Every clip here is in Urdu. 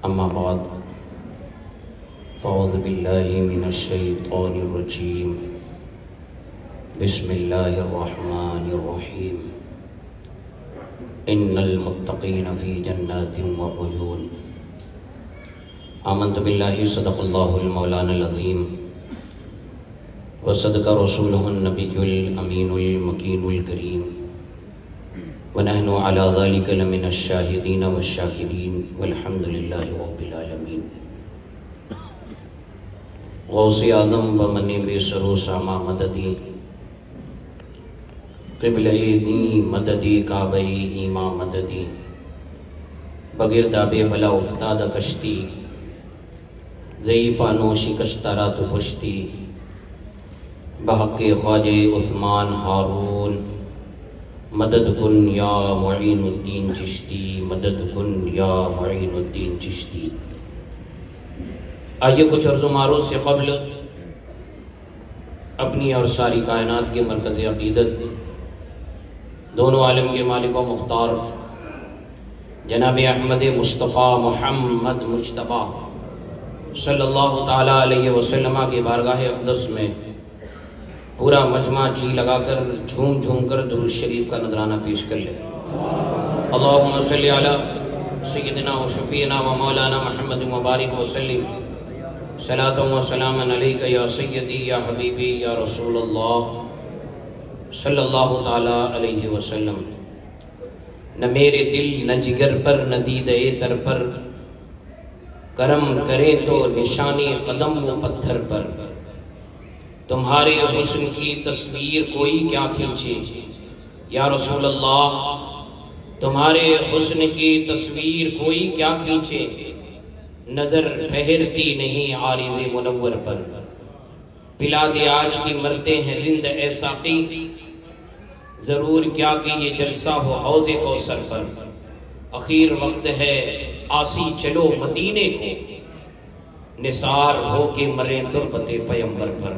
اما بعد فاعوذ باللہ من الشیطان الرجیم بسم اللہ الرحمن الرحیم ان المتقین فی جنات وعیون آمنت باللہ صدق اللہ المولانا العظیم وصدق رسولہ النبی الامین المکین الکریم ونحن علی ذلک لمن الشاہدین والشاکرین والحمد للہ رب العالمین۔ غوث اعظم بمنی بے سرو ساما مددی قبلہ دی مددی کعبہ ایما مددی بگرداب بلا افتاد کشتی ضعیفانو شکستہ تو پشتی بحق خواجہ عثمان ہارون مدد کن یا معین الدین چشتی، مدد کن یا معین الدین چشتی۔ آئیے کچھ عرض و معروض سے قبل اپنی اور ساری کائنات کے مرکز عقیدت دونوں عالم کے مالک و مختار جناب احمد مصطفیٰ محمد مجتبیٰ صلی اللہ تعالیٰ علیہ وسلم کے بارگاہ اقدس میں پورا مجمع جی لگا کر جھوم جھوم کر درود شریف کا نذرانہ پیش کر لے۔ اللہم صلی علی سیدنا و شفیعنا و مولانا محمد مبارک وسلم صلاۃ و سلام علیک یا سیدی یا حبیبی یا رسول اللہ صلی اللہ تعالی علیہ وسلم۔ نہ میرے دل نہ جگر پر نہ دیدے تر پر، کرم کرے تو نشانی قدم و پتھر پر، تمہارے حسن کی تصویر کوئی کیا کھینچے یا رسول اللہ، تمہارے حسن کی تصویر کوئی کیا کھینچے، نظر ٹھہرتی نہیں عارض منور پر، پلا دے آج کی مرتے ہیں رند اے ساقی، ضرور کیا کہ یہ جلسہ ہو حوض کوثر پر، اخیر وقت ہے آسی چلو مدینے کو، نثار ہو کے مرے تربت پیمبر پر۔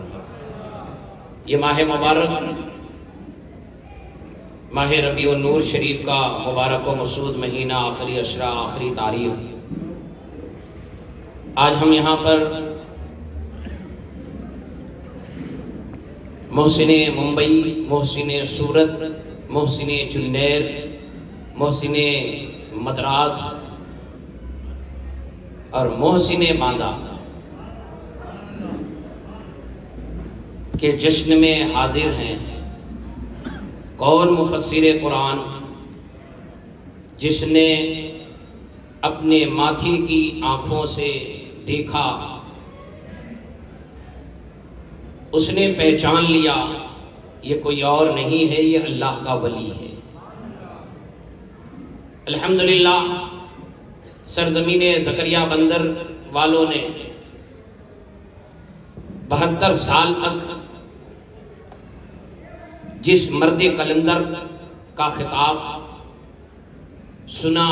یہ ماہ مبارک ماہ ربیع النور شریف کا مبارک و مسعود مہینہ، آخری عشرہ، آخری تاریخ، آج ہم یہاں پر محسن ممبئی، محسن سورت، محسن چنیر، محسن مدراس اور محسن باندہ کے جشن میں حاضر ہیں۔ کون مفسر قرآن جس نے اپنے ماتھے کی آنکھوں سے دیکھا، اس نے پہچان لیا یہ کوئی اور نہیں ہے، یہ اللہ کا ولی ہے۔ الحمدللہ سرزمین زکریا بندر والوں نے 72 سال تک جس مرد کلندر کا خطاب سنا،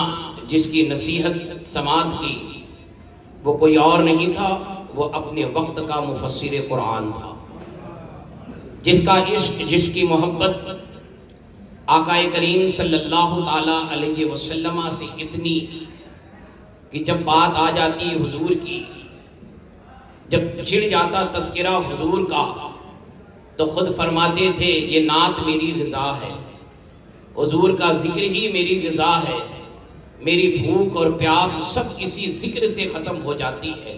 جس کی نصیحت سماعت کی، وہ کوئی اور نہیں تھا، وہ اپنے وقت کا مفسر قرآن تھا، جس کا عشق، جس کی محبت آقا کریم صلی اللہ تعالی علیہ وسلم سے اتنی کہ جب بات آ جاتی حضور کی، جب چھڑ جاتا تذکرہ حضور کا، تو خود فرماتے تھے یہ نعت میری غذا ہے، حضور کا ذکر ہی میری غذا ہے، میری بھوک اور پیاس سب اسی ذکر سے ختم ہو جاتی ہے۔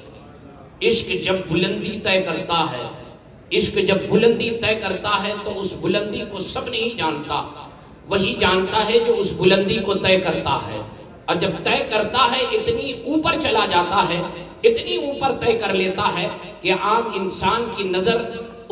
عشق جب بلندی طے کرتا ہے، عشق جب بلندی طے کرتا ہے تو اس بلندی کو سب نہیں جانتا، وہی جانتا ہے جو اس بلندی کو طے کرتا ہے، اور جب طے کرتا ہے اتنی اوپر چلا جاتا ہے، اتنی اوپر طے کر لیتا ہے کہ عام انسان کی نظر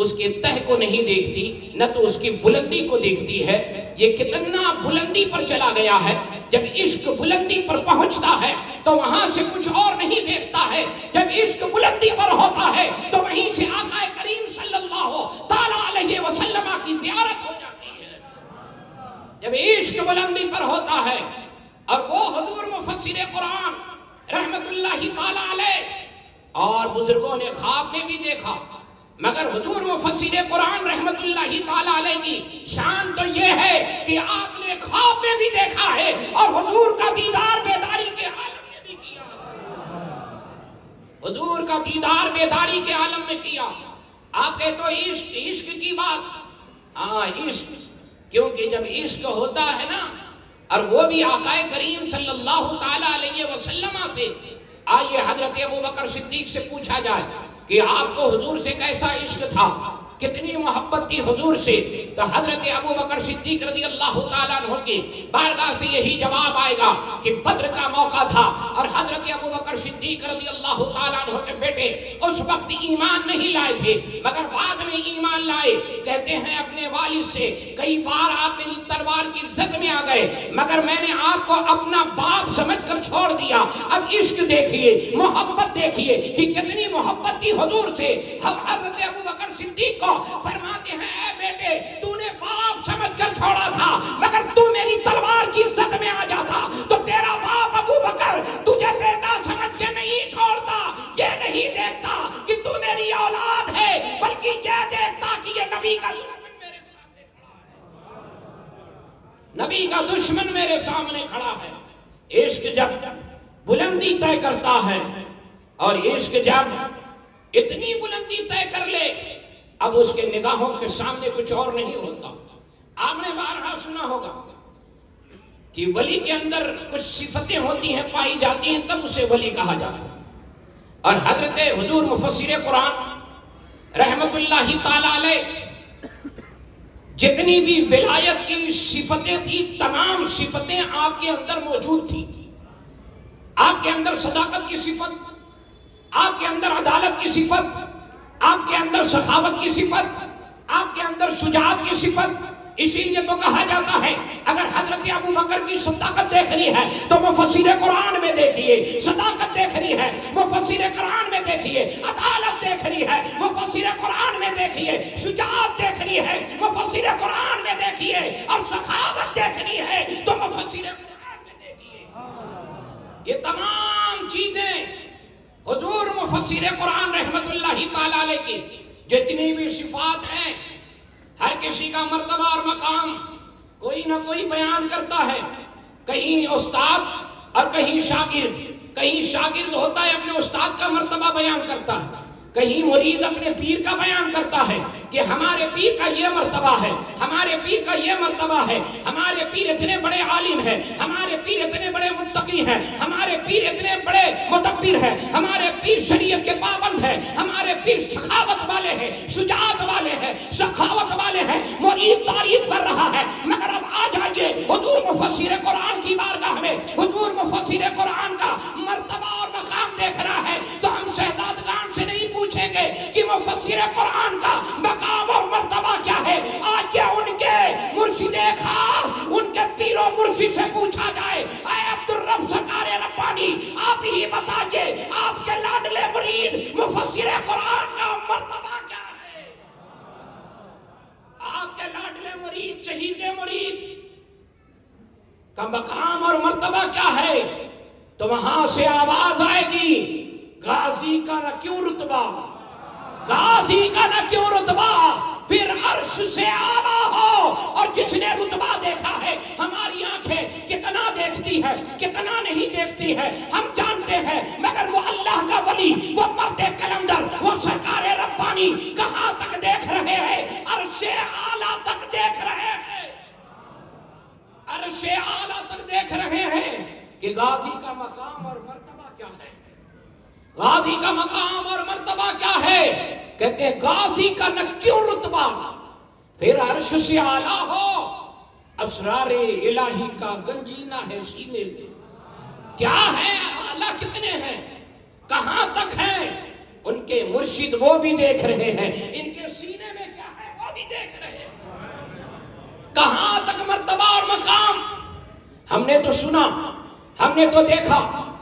اس کے تہ کو نہیں دیکھتی، نہ تو اس کی بلندی کو دیکھتی ہے۔ یہ کتنا بلندی پر چلا گیا ہے، جب عشق بلندی پر پہنچتا ہے تو وہاں سے کچھ اور نہیں دیکھتا ہے، جب عشق بلندی پر ہوتا ہے تو وہیں سے آقا کریم صلی اللہ تعالی علیہ وسلم کی زیارت ہو جاتی ہے۔ جب عشق بلندی پر ہوتا ہے، اور وہ حضور مفسر قرآن رحمت اللہ تعالی علیہ اور بزرگوں نے خواب میں بھی دیکھا، مگر حضور مفسر قرآن رحمت اللہ تعالی علیہ کی شان تو یہ ہے کہ آپ نے خواب میں بھی دیکھا ہے اور حضور کا دیدار بیداری کے عالم میں بھی کیا۔ دیدار بیداری کے عالم میں کیا. آپ کہتے ہو عشق، عشق کی بات. ہاں عشق، کیونکہ جب عشق ہوتا ہے نا، اور وہ بھی آقا کریم صلی اللہ تعالی علیہ وسلم سے، آئیے حضرت ابوبکر صدیق سے پوچھا جائے کہ آپ کو حضور سے کیسا عشق تھا، کتنی محبت تھی حضور سے، تو حضرت ابوبکر صدیق رضی اللہ تعالیٰ عنہ کی بارگاہ سے یہی جواب آئے گا کہ بدر کا موقع تھا، اور حضرت ابوبکر صدیق رضی اللہ تعالیٰ عنہ کے بیٹے اس وقت ایمان نہیں لائے تھے، مگر بعد میں ایمان لائے. کہتے ہیں اپنے والد سے کئی بار آپ میری تلوار کی زد میں آ گئے، مگر میں نے آپ کو اپنا باپ سمجھ کر چھوڑ دیا. اب عشق دیکھیے، محبت دیکھیے کہ کتنی محبت تھی حضور سے. حضرت ابوبکر صدیق کو فرماتے ہیں اے بیٹے، تو نے باپ سمجھ کر چھوڑا تھا، مگر تو میری تلوار کی زد میں آ جاتا تو تیرا باپ ابو بکر تجھے بیٹا سمجھ کے نہیں چھوڑتا. یہ نہیں دیکھتا کہ تو میری اولاد ہے، بلکہ یہ دیکھتا کہ یہ نبی کا دشمن میرے سامنے کھڑا ہے. نبی کا دشمن میرے سامنے کھڑا ہے. عشق جب بلندی طے کرتا ہے، اور عشق جب اتنی بلندی طے کر لے، اب اس کے نگاہوں کے سامنے کچھ اور نہیں ہوتا. آپ نے بارہا سنا ہوگا کہ ولی کے اندر کچھ صفتیں ہوتی ہیں، پائی جاتی ہیں، تب اسے ولی کہا جاتا ہے. اور حضرت حضور مفسر قرآن رحمت اللہ تعالی علیہ جتنی بھی ولایت کی صفتیں تھی، تمام صفتیں آپ کے اندر موجود تھی. آپ کے اندر صداقت کی صفت، آپ کے اندر عدالت کی صفت، آپ کے اندر سخاوت کی صفت، آپ کے اندر شجاعت کی صفت. اسی لیے تو کہا جاتا ہے اگر حضرت ابو بکر کی صداقت دیکھنی ہے تو مفسر قرآن میں دیکھیے، صداقت دیکھنی ہے مفسر قرآن میں دیکھیے، عدالت دیکھنی ہے مفسر قرآن میں دیکھیے، شجاعت دیکھنی ہے مفسر قرآن میں دیکھیے، اور سخاوت دیکھنی ہے تو مفسر قرآن میں دیکھیے. یہ تمام چیزیں حضور مفسر قرآن رحمت اللہ تعالی علیہ کی جتنی بھی صفات ہیں، ہر کسی کا مرتبہ اور مقام کوئی نہ کوئی بیان کرتا ہے. کہیں استاد اور کہیں شاگرد، کہیں شاگرد ہوتا ہے اپنے استاد کا مرتبہ بیان کرتا ہے، کہیں مرید اپنے پیر کا بیان کرتا ہے کہ ہمارے پیر کا یہ مرتبہ ہے، ہمارے پیر کا یہ مرتبہ ہے، ہمارے پیر اتنے بڑے عالم ہیں، ہمارے پیر اتنے بڑے متقی ہیں، ہمارے پیر اتنے بڑے مدبر ہیں، ہمارے پیر شریعت کے پابند ہیں، ہمارے پیر سخاوت والے ہیں، شجاعت والے ہیں، سخاوت والے ہیں. مرید تعریف کر رہا ہے. مگر اب آ جائیے حضور مفسر قرآن کی بارگاہ میں، حضور مفسر قرآن کا مرتبہ اور مقام دیکھنا ہے تو ہم شہزادگان سے نہیں پوچھیں گے کہ مفسر قرآن کا مقام اور مرتبہ کیا ہے. آج کیا ان کے مرشد خاص، ان کے پیر و مرشد سے پوچھا جائے اے عبدالرب سرکار ربانی، آپ ہی بتائیے آپ کے لاڈلے مرید مفسر قرآن کا مرتبہ کیا ہے. آپ کے لاڈلے مرید، شہید مرید کا مقام اور مرتبہ کیا ہے. تو وہاں سے آواز آئے گی غازی کا نہ کیوں رتبہ، غازی کا نہ کیوں رتبہ، پھر عرش سے آنا ہو. اور جس نے رتبہ دیکھا ہے، ہماری آنکھیں کتنا دیکھتی ہے کتنا نہیں دیکھتی ہے ہم جانتے ہیں، مگر وہ اللہ کا ولی، وہ مرد کلندر، وہ سرکار ربانی کہاں تک دیکھ رہے ہیں؟ عرش اعلیٰ تک دیکھ رہے ہیں، عرش اعلیٰ تک دیکھ رہے ہیں کہ غازی کا مقام اور مرتبہ کیا ہے. غازی کا مقام اور مرتبہ کیا ہے؟ کہتے ہیں غازی کا نہ کیوں رتبہ، پھر عرش سے اعلیٰ ہو. اسرار الہی کا گنجینہ ہے سینے میں. کیا ہے اعلیٰ کتنے ہیں، کہاں تک ہیں؟ ان کے مرشد وہ بھی دیکھ رہے ہیں، ان کے سینے میں کیا ہے وہ بھی دیکھ رہے ہیں. کہاں تک مرتبہ اور مقام. ہم نے تو سنا، ہم نے تو دیکھا،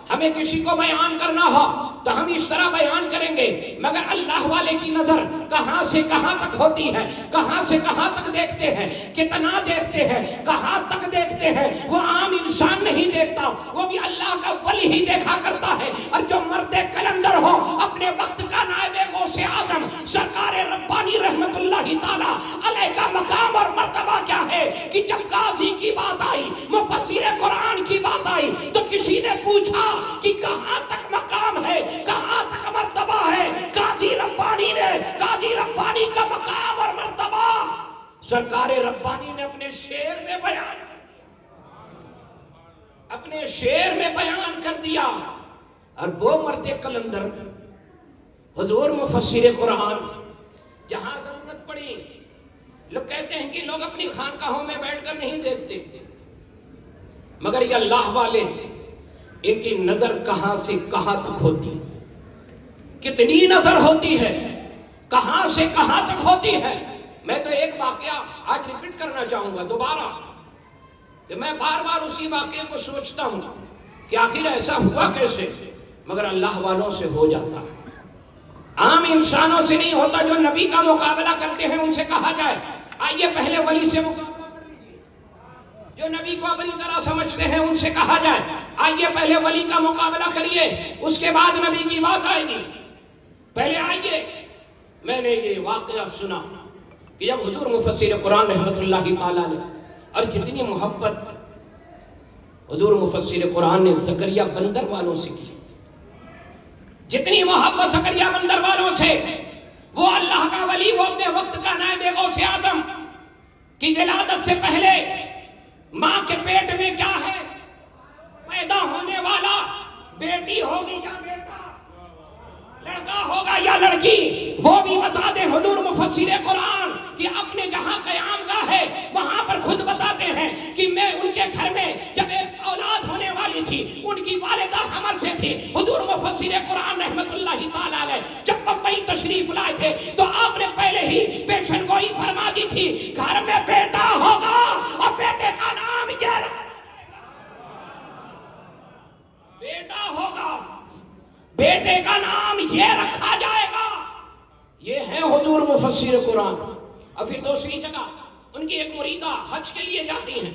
ہمیں کسی کو بیان کرنا ہو تو ہم اس طرح بیان کریں گے، مگر اللہ والے کی نظر کہاں سے کہاں تک ہوتی ہے، کہاں سے کہاں تک دیکھتے ہیں، کتنا دیکھتے ہیں، کہاں تک دیکھتے ہیں. وہ عام انسان نہیں دیکھتا، وہ بھی اللہ کا ولی ہی دیکھا کرتا ہے. اور جو مرد کلندر ہو، اپنے وقت کا نائب غوث اعظم سرکار ربانی رحمت اللہ تعالی علیہ کا مقام اور مرتبہ کیا ہے کہ جب غازی کی بات آئی، مفسر قرآن کی بات آئی، تو کسی نے پوچھا کہ کہاں تک مقام ہے، کہاں تک مرتبہ ہے. ربانی کا مقام اور مرتبہ سرکار ربانی نے اپنے شعر میں بیان کر دیا. اور وہ مرد کلندر حضور مفسر قرآن جہاں ضرورت پڑی، لوگ کہتے ہیں کہ لوگ اپنی خانقاہوں میں بیٹھ کر نہیں دیکھتے، مگر یہ اللہ والے ان کی نظر کہاں سے کہاں تک ہوتی، کتنی نظر ہوتی ہے، کہاں سے کہاں تک ہوتی ہے. میں تو ایک واقعہ آج ریپیٹ کرنا چاہوں گا دوبارہ، کہ میں بار بار اسی واقعے کو سوچتا ہوں کہ آخر ایسا ہوا کیسے، مگر اللہ والوں سے ہو جاتا ہے. عام انسانوں سے نہیں ہوتا. جو نبی کا مقابلہ کرتے ہیں ان سے کہا جائے آئیے پہلے ولی سے مقابلہ کر لیجیے. جو نبی کو اپنی طرح سمجھتے ہیں ان سے کہا جائے آئیے پہلے ولی کا مقابلہ کریے، اس کے بعد نبی کی بات آئے گی. پہلے آئیے. میں نے یہ واقعہ سنا کہ جب حضور مفسر قرآن رحمت اللہ تعالیٰ نے، اور کتنی محبت حضور مفسر قرآن نے زکریا بندر والوں سے کی، جتنی محبت زکریا بندر والوں سے. وہ اللہ کا ولی، وہ اپنے وقت کا نائب غوث اعظم کی ولادت سے پہلے ماں کے پیٹ میں کیا ہے، پیدا ہونے والا بیٹی ہوگی یا بیٹا، لڑکا ہوگا یا لڑکی، وہ بھی بتا دیں. حضور مفسر قرآن کہ اپنے جہاں قیام گاہ ہے وہاں پر خود بتاتے ہیں کہ میں ان کے گھر میں جب ایک اولاد ہونے والی تھی، ان کی والدہ حمل سے تھی. حضور مفسر قرآن رحمت اللہ تعالیٰ علیہ جب بمبئی تشریف لائے تھے تو آپ نے پہلے ہی پیشن گوئی فرما دی تھی، گھر میں بیٹا ہوگا اور بیٹے کا نام یہ بیٹا ہوگا، بیٹے کا نام یہ رکھا جائے گا. یہ ہے حضور مفسر قرآن. اور پھر دوسری جگہ ان کی ایک مریدہ حج کے لیے جاتی ہیں.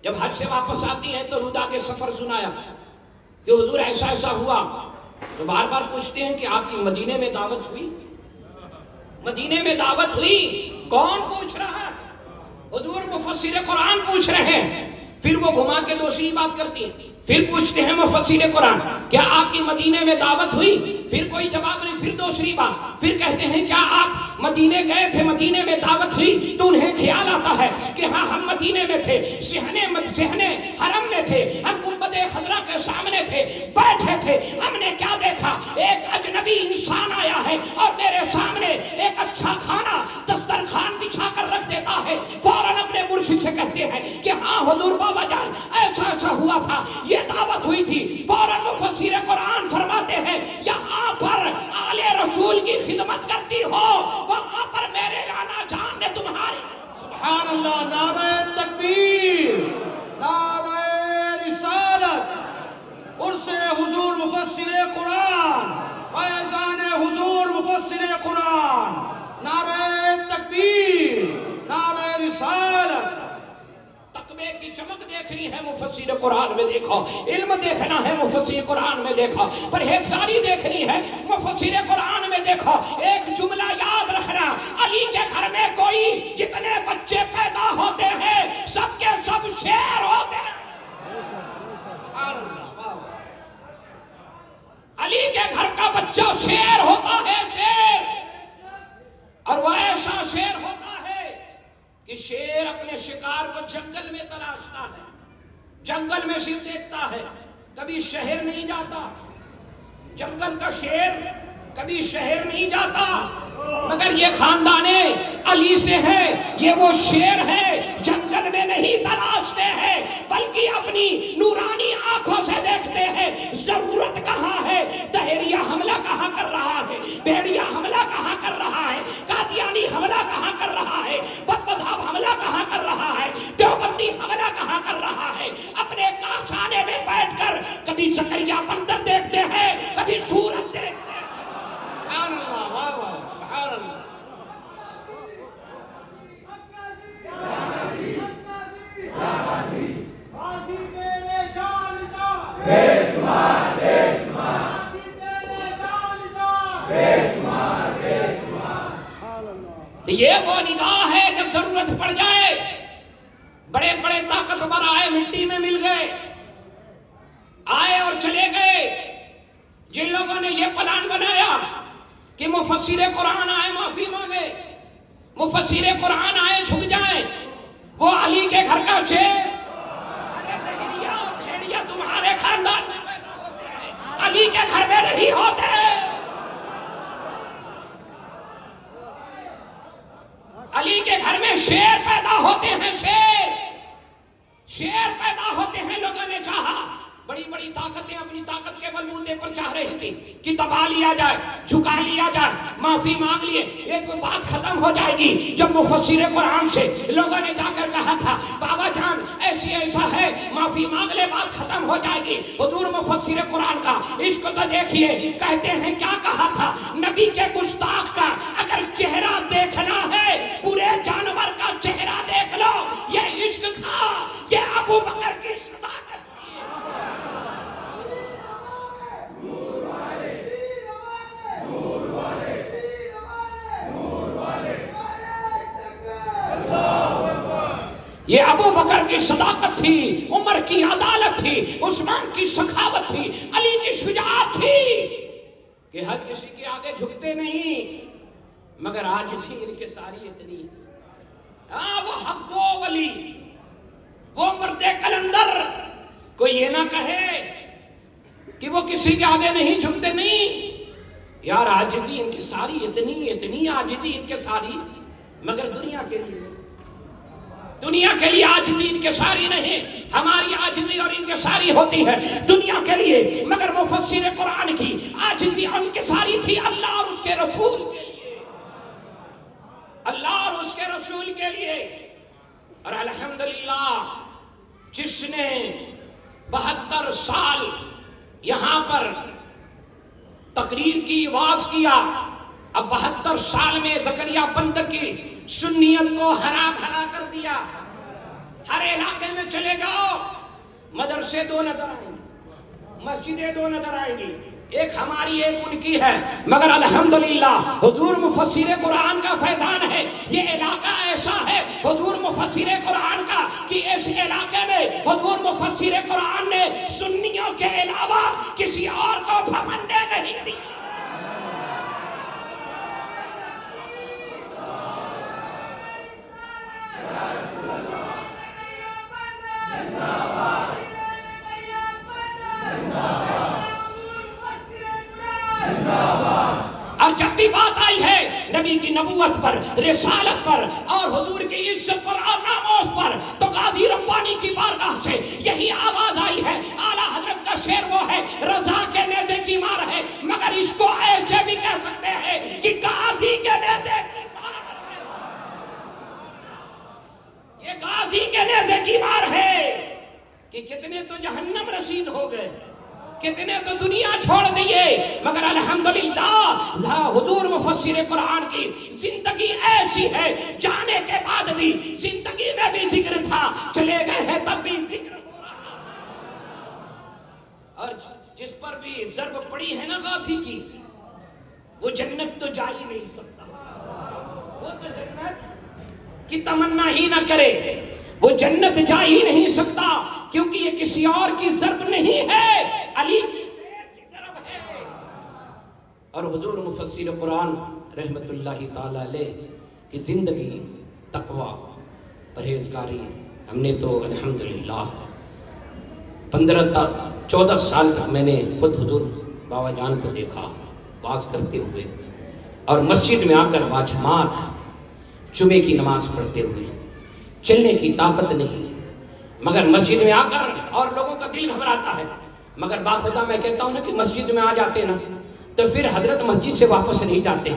جب حج سے واپس آتی ہیں تو ردا کے سفر سنایا کہ حضور ایسا ایسا ہوا. تو بار بار پوچھتے ہیں کہ آپ کی مدینے میں دعوت ہوئی؟ مدینے میں دعوت ہوئی؟ کون پوچھ رہا ہے؟ حضور مفسر قرآن پوچھ رہے ہیں. پھر وہ گھما کے دوسری بات کرتی ہیں. پھر پوچھتے ہیں مفسر قرآن کیا آپ کی مدینے میں دعوت ہوئی؟ پھر کوئی جواب نہیں. پھر دوسری بات، پھر کہتے ہیں کیا آپ مدینے گئے تھے، مدینے میں دعوت ہوئی؟ تو انہیں خیال آتا ہے کہ ہاں ہم مدینے میں تھے، صحن حرم میں تھے، ہم گنبد خضرا کے سامنے تھے، بیٹھے تھے. ہم نے کیا دیکھا؟ ایک اجنبی انسان آیا ہے اور میرے سامنے ایک اچھا کھانا دسترخوان بچھا کر رکھ دیتا ہے. فوراً اپنے مرشد سے کہتے ہیں کہ ہاں حضور بابا جان ایسا ایسا ہوا تھا، یہ دعوت ہوئی تھی. فوراً مفسر قرآن فرماتے ہیں یہاں پر آل رسول کی خدمت کرتی ہو، وہاں پر میرے لانا جان نے تمہاری. سبحان اللہ. نعرہ تکبیر، نعرہ رسالت، عرس حضور مفسر قرآن، فیضان حضور مفسر قرآن. نعرہ تکبیر، نعرہ رسالت. تقوی کی چمک دیکھنی ہے مفسر قرآن میں دیکھا، علم دیکھنا ہے مفسر قرآن میں دیکھا، پرہیزگاری دیکھنی ہے مفسر قرآن میں دیکھا. ایک جملہ یاد رکھنا، علی کے گھر میں کوئی جتنے بچے پیدا ہوتے ہیں سب کے سب شیر ہوتے ہیں. علی کے گھر کا بچہ شیر ہوتا ہے، شیر. اور وہ ایسا شیر ہوتا ہے کہ شیر اپنے شکار کو جنگل میں تلاشتا ہے، جنگل میں صرف دیکھتا ہے، کبھی شہر نہیں جاتا. جنگل کا شیر کبھی شہر نہیں جاتا. مگر یہ خاندان علی سے ہے، یہ وہ شیر ہے جنگل میں نہیں تلاشتے ہیں بلکہ اپنی نورانی آنکھوں سے دیکھتے ہیں ضرورت کہاں ہے. دہریہ حملہ کہاں کر رہا ہے، بیڑیا حملہ کہاں کر رہا ہے، قادیانی حملہ کہاں کر رہا ہے، بدبدھاب حملہ کہاں کر رہا ہے، دیوبندی حملہ کہاں کر رہا ہے. اپنے کاشانے میں بیٹھ کر کبھی زکریا بندر دیکھتے ہیں، کبھی سورت دیکھتے ہیں. سبحان اللہ، واہ واہ، سبحان اللہ. یہ وہ نگاہ ہے جب ضرورت پڑ جائے. بڑے بڑے طاقتور آئے مٹی میں مل گئے، آئے اور چلے گئے. جن لوگوں نے یہ پلان بنایا کہ مفسر قرآن آئے معافی مانگے، مفسر قرآن آئے جھک جائیں؟ وہ علی کے گھر کا شیر، بھیڑیا اور بھیڑیا تمہارے خاندان میں پیدا ہوتے ہیں، علی کے گھر میں نہیں ہوتے۔ علی کے گھر میں شیر پیدا ہوتے ہیں، شیر پیدا ہوتے ہیں۔ لوگوں نے چاہا، بڑی بڑی طاقتیں اپنی طاقت کے بلبوتے پر چاہ رہی تھی کہ دبا لیا جائے، جھکا لیا جائے، معافی مانگ لیے، ایک بات ختم ہو جائے گی۔ جب مفسر قرآن سے لوگوں نے جا کر کہا تھا بابا جان ایسا ہے، معافی مانگ لے، بات ختم ہو جائے گی۔ حضور مفسر قرآن کا عشق تو دیکھیے، کہتے ہیں کیا کہا تھا، نبی کے گستاخ کا اگر چہرہ دیکھنا ہے پورے جانور کا چہرہ دیکھ لو۔ یہ عشق تھا، یہ ابو بکر کی صداقت تھی۔ یہ ابو بکر کی صداقت تھی، عمر کی عدالت تھی، عثمان کی سخاوت تھی، علی کی شجاعت تھی کہ ہر کسی کے آگے جھکتے نہیں، مگر آج اسی ان کے ساری اتنی۔ وہ حق، وہ ولی، وہ مرد کلندر، کوئی یہ نہ کہے کہ وہ کسی کے آگے نہیں جھکتے، نہیں یار، عاجزی ان کی ساری اتنی عاجزی ان کے ساری، مگر دنیا کے لیے عاجزی ان کے ساری نہیں۔ ہماری عاجزی اور ان کے ساری ہوتی ہے دنیا کے لیے، مگر مفسر قرآن کی عاجزی ان کے ساری تھی اللہ اور اس کے رسول کے لیے، اللہ اور اس کے رسول کے لیے۔ اور الحمدللہ جس نے 72 سال یہاں پر تقریر کی، واز کیا، اب 72 سال میں زکریا بندر کی سنیت کو ہرا بھرا کر دیا۔ ہر علاقے میں چلے جاؤ، مدرسے 2 نظر آئیں گی، مسجدیں 2 نظر آئیں گی، ایک ہماری ایک ان کی ہے، مگر الحمدللہ حضور مفسر قرآن کا فیضان ہے۔ یہ علاقہ ایسا ہے حضور مفسر قرآن کا کہ اس علاقے میں حضور مفسر قرآن نے سنیوں کے علاوہ کسی اور کو پھپھنڈے نہیں دی۔ اور جب بھی بات آئی ہے نبی کی نبوت پر، رسالت پر اور حضور کی عزت پر اور ناموس پر، تو قاضی ربانی کی بارگاہ سے یہی آواز آئی ہے۔ اعلیٰ حضرت کا شعر وہ ہے، رضا کے نیزے کی مار ہے، مگر اس کو ایسے بھی کہہ سکتے ہیں کہ قاضی کے نیزے کی مار ہے۔ یہ قاضی کے نیزے کی مار ہے کہ کتنے تو جہنم رسید ہو گئے، کتنے تو دنیا چھوڑ دیے، مگر الحمدللہ حضور مفسر قرآن کی زندگی ایسی ہے، جانے کے بعد بھی زندگی میں بھی ذکر تھا، چلے گئے ہیں تب بھی ذکر ہو رہا۔ اور جس پر بھی ضرب پڑی ہے نا غازی کی، وہ جنت تو جا ہی نہیں سکتا، وہ تو جنت کی تمنا ہی نہ کرے، وہ جنت جا ہی نہیں سکتا، کیونکہ یہ کسی اور کی ضرب نہیں ہے، علی کی شیر کی ضرب ہے۔ اور حضور مفسر قرآن رحمت اللہ تعالی علیہ کی زندگی تقوی، پرہیزگاری، ہم نے تو الحمدللہ 14 سال تک میں نے خود حضور بابا جان کو دیکھا واز کرتے ہوئے، اور مسجد میں آ کر باجماعت جمعے کی نماز پڑھتے ہوئے، چلنے کی طاقت نہیں، مگر مسجد میں آ کر، اور لوگوں کا دل گھبراتا ہے، مگر باخدا میں کہتا ہوں نا کہ مسجد میں آ جاتے نا تو پھر حضرت مسجد سے واپس نہیں جاتے۔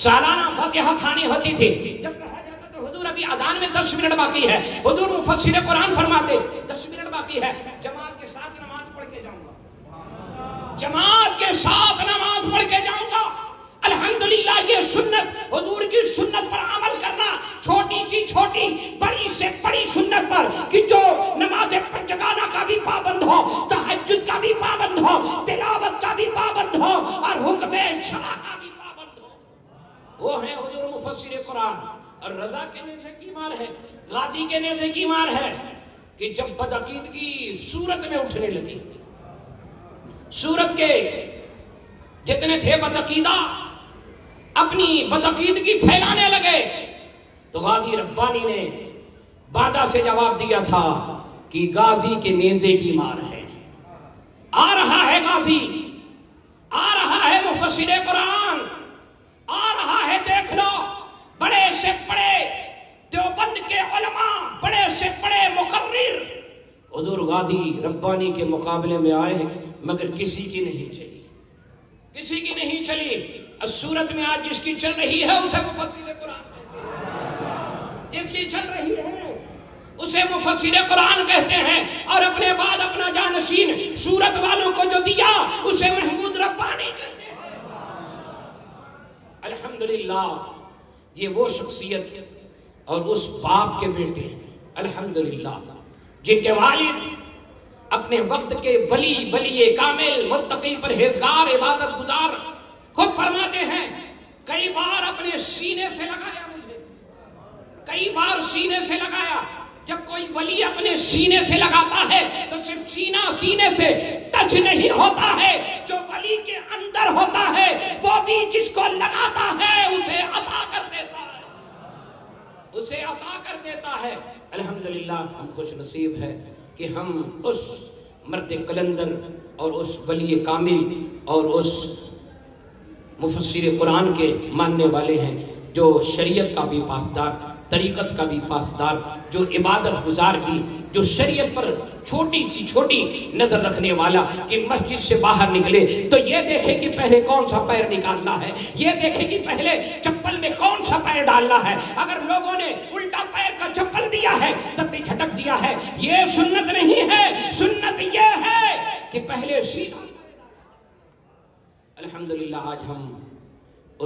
سالانہ فاتحہ کھانی ہوتی تھی، جب کہا جاتا تو حضور ابھی اذان میں 10 منٹ باقی ہے، حضور مفسر قرآن فرماتے 10 منٹ باقی ہے، جماعت کے ساتھ نماز پڑھ کے جاؤں گا، جماعت کے ساتھ نماز پڑھ کے جاؤں گا۔ الحمدللہ یہ سنت، حضور کی سنت پر عمل کرنا، چھوٹی سی چھوٹی، بڑی سے بڑی سنت پر، کہ جو نماز پنجگانہ کا بھی پابند ہو، تہجد کا بھی پابند ہو، تلاوت کا بھی پابند ہو، اور حکم شرع کا بھی پابند ہو، وہ ہے حضور مفسر قرآن۔ اور رضا کے نیزے کی مار ہے، غازی کے نیزے کی مار ہے کہ جب بدعقیدگی صورت میں اٹھنے لگی، صورت کے جتنے تھے بدعقیدہ اپنی بدعقیدگی پھیلانے لگے تو غازی ربانی نے بادہ سے جواب دیا تھا کہ غازی کے نیزے کی مار ہے، آ رہا ہے غازی، آ رہا ہے مفسر قرآن، آ رہا ہے، دیکھ لو، بڑے سے بڑے دیوبند کے علماء، بڑے سے بڑے مقرر حضور غازی ربانی کے مقابلے میں آئے مگر کسی کی نہیں چلی، کسی کی نہیں چلی۔ صورت میں آج جس کی چل رہی ہے اسے مفسر قرآن کہتے ہیں، جس کی چل رہی ہے اسے مفسر قرآن کہتے ہیں، اور اپنے بعد اپنا جانشین سورت والوں کو جو دیا اسے محمود ربانی کہتے ہیں۔ الحمدللہ یہ وہ شخصیت اور اس باپ کے بیٹے الحمدللہ جن کے والد اپنے وقت کے ولی کامل متقی پرہیزگار عبادت گزار، خود فرماتے ہیں کئی بار اپنے سینے سے لگایا، مجھے کئی بار سینے سے لگایا۔ جب کوئی ولی اپنے سینے سے لگاتا ہے تو صرف سینہ سینے سے ٹچ نہیں ہوتا ہے، جو ولی کے اندر ہوتا ہے وہ بھی جس کو لگاتا ہے اسے عطا کر دیتا ہے، اسے عطا کر دیتا ہے۔ الحمدللہ ہم خوش نصیب ہے کہ ہم اس مرد قلندر اور اس ولی کامل اور اس مفسر قرآن کے ماننے والے ہیں جو شریعت کا بھی پاسدار، طریقت کا بھی پاسدار، جو عبادت گزار بھی، جو شریعت پر چھوٹی سی چھوٹی نظر رکھنے والا کہ مسجد سے باہر نکلے تو یہ دیکھے کہ پہلے کون سا پیر نکالنا ہے، یہ دیکھے کہ پہلے چپل میں کون سا پیر ڈالنا ہے، اگر لوگوں نے الٹا پیر کا چپل دیا ہے تب بھی جھٹک دیا ہے، یہ سنت نہیں ہے۔ سنت یہ ہے کہ پہلے سیدھا۔ الحمدللہ آج ہم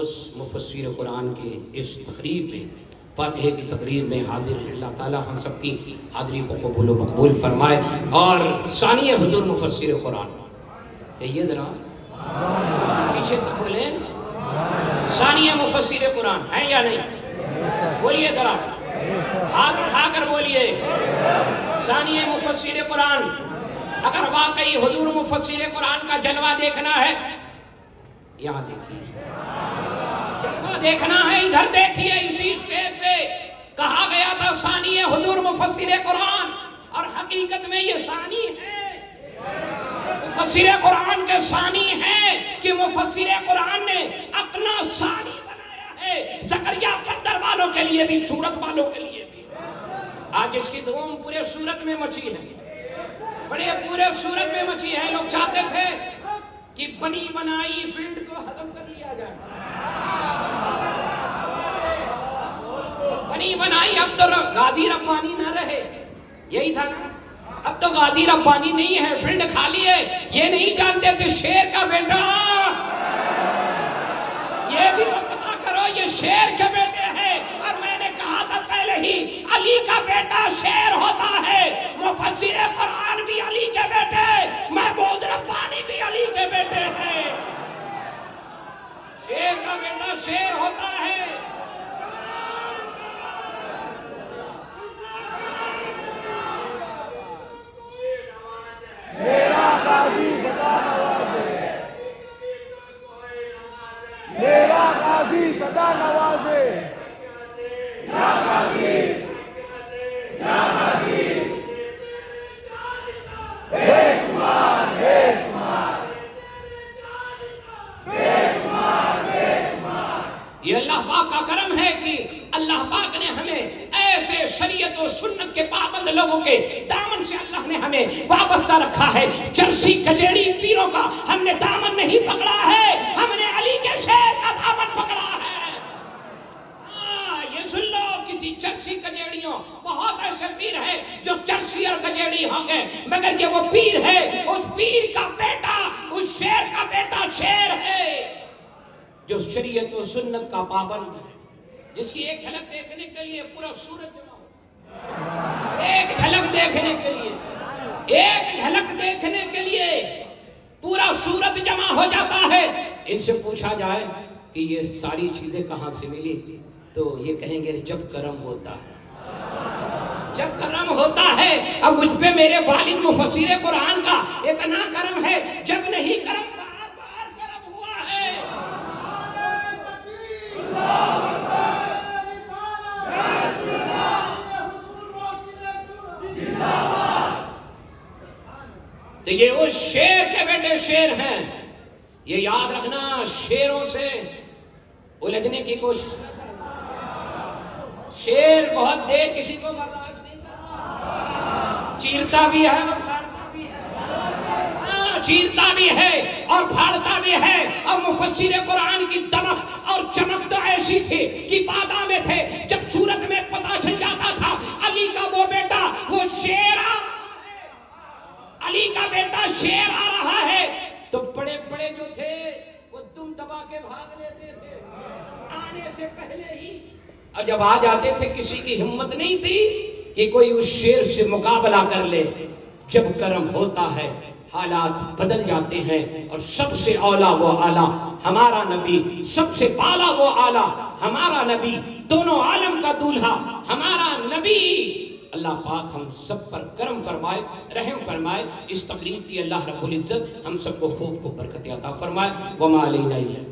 اس مفسر قرآن کے اس تقریب میں، فاتحہ کی تقریب میں حاضر ہیں۔ اللہ تعالیٰ ہم سب کی حاضری کو قبول و مقبول فرمائے۔ اور ثانی حضور مفسر قرآن، یہ ذرا پیچھے تک بولیں، ثانی مفسر قرآن ہے یا نہیں؟ بولیے ذرا، ہاتھ اٹھا کر بولیے، ثانی مفسر قرآن۔ اگر واقعی حضور مفسر قرآن کا جلوہ دیکھنا ہے، یہاں دیکھیے، جلوہ دیکھنا ہے ادھر دیکھیے، اسی اسٹیج سے کہا گیا تھا ثانی حضور مفسر قرآن، اور حقیقت میں یہ ثانی ہے، مفسر قرآن کے ثانی ہے کہ مفسر قرآن نے اپنا ثانی بنایا ہے، زکریا بندر والوں کے لیے بھی، سورت والوں کے لیے بھی۔ آج اس کی دھوم پورے سورت میں مچی ہے، بڑے پورے سورت میں مچی ہے۔ لوگ چاہتے تھے کہ بنی بنائی فیلڈ کو ختم کر لیا جائے، بنی بنائی، اب تو غازی ربانی نہ رہے، یہی تھا نا، اب تو غازی ربانی نہیں ہے، فیلڈ خالی ہے۔ یہ نہیں جانتے تھے شیر کا بیٹا، یہ بھی تو پتا کرو یہ شیر کے بیٹے ہیں، اور میں نے کہا تھا پہلے ہی علی کا بیٹا شیر ہوتا ہے، مفسر قرآن بھی علی کے بیٹے، محمود ربانی بھی علی کے بیٹے ہیں، شیر کا بیٹا شیر ہوتا ہے۔ میرا غازی سدا نوازے، میرا غازی سدا نوازے، یا غازی، یا غازی، بے شمار، بے شمار، بے شمار، بے شمار۔ یہ اللہ پاک کا کرم ہے کہ اللہ پاک نے ہمیں ایسے شریعت و سنت کے پابند لوگوں کے دامن سے اللہ نے ہمیں وابستہ رکھا ہے۔ چرسی کجیڑی پیروں کا ہم نے دامن نہیں پکڑا ہے، ہم نے علی کے شیر کا دامن پکڑا ہے۔ یہ سن لو، کسی چرسی کجیڑیوں، بہت ایسے پیر ہیں جو چرسی اور کجیڑی ہوں گے، مگر یہ وہ پیر ہے، اس پیر کا بیٹا، اس شیر کا بیٹا شیر ہے جو شریعت و سنت کا پابند ہے، جس کی ایک جھلک دیکھنے کے لیے پورا سورج جمع ہو، ایک جھلک دیکھنے کے لیے، ایک جھلک دیکھنے کے لیے پورا سورج جمع ہو جاتا ہے۔ ان سے پوچھا جائے کہ یہ ساری چیزیں کہاں سے ملی تو یہ کہیں گے جب کرم ہوتا ہے، جب کرم ہوتا ہے۔ اب مجھ پہ میرے والد مفسر قرآن کا اتنا کرم ہے، جب نہیں کرم بار بار کرم ہوا ہے۔ شیر کے بیٹے شیر ہیں. یہ یاد رکھنا، شیروں سے الجھنے کی کوشش. شیر بہت دیر کسی کو برداشت نہیں کرتا، چیرتا بھی ہے اور پھاڑتا بھی ہے. چیرتا بھی ہے اور پھاڑتا بھی ہے. اور مفسر قرآن کی دمک اور چمک تو ایسی تھی کہ بادہ میں تھے، جب صورت میں پتہ چل جاتا تھا علی کا وہ بیٹا وہ شیر آ رہا ہے، علی کا بیٹا شیر آ رہا ہے، تو بڑے بڑے جو تھے وہ دم دبا کے بھاگ لیتے تھے آنے سے پہلے ہی. اور جب آ جاتے تھے کسی کی ہمت نہیں تھی کہ کوئی اس شیر سے مقابلہ کر لے. جب کرم ہوتا ہے حالات بدل جاتے ہیں، اور سب سے اولا وہ اعلیٰ ہمارا نبی، سب سے بالا وہ اعلیٰ ہمارا نبی، دونوں عالم کا دولہا ہمارا نبی. اللہ پاک ہم سب پر کرم فرمائے، رحم فرمائے. اس تقریب کی اللہ رب العزت ہم سب کو خوب خوب برکت عطا فرمائے. وما علینا الا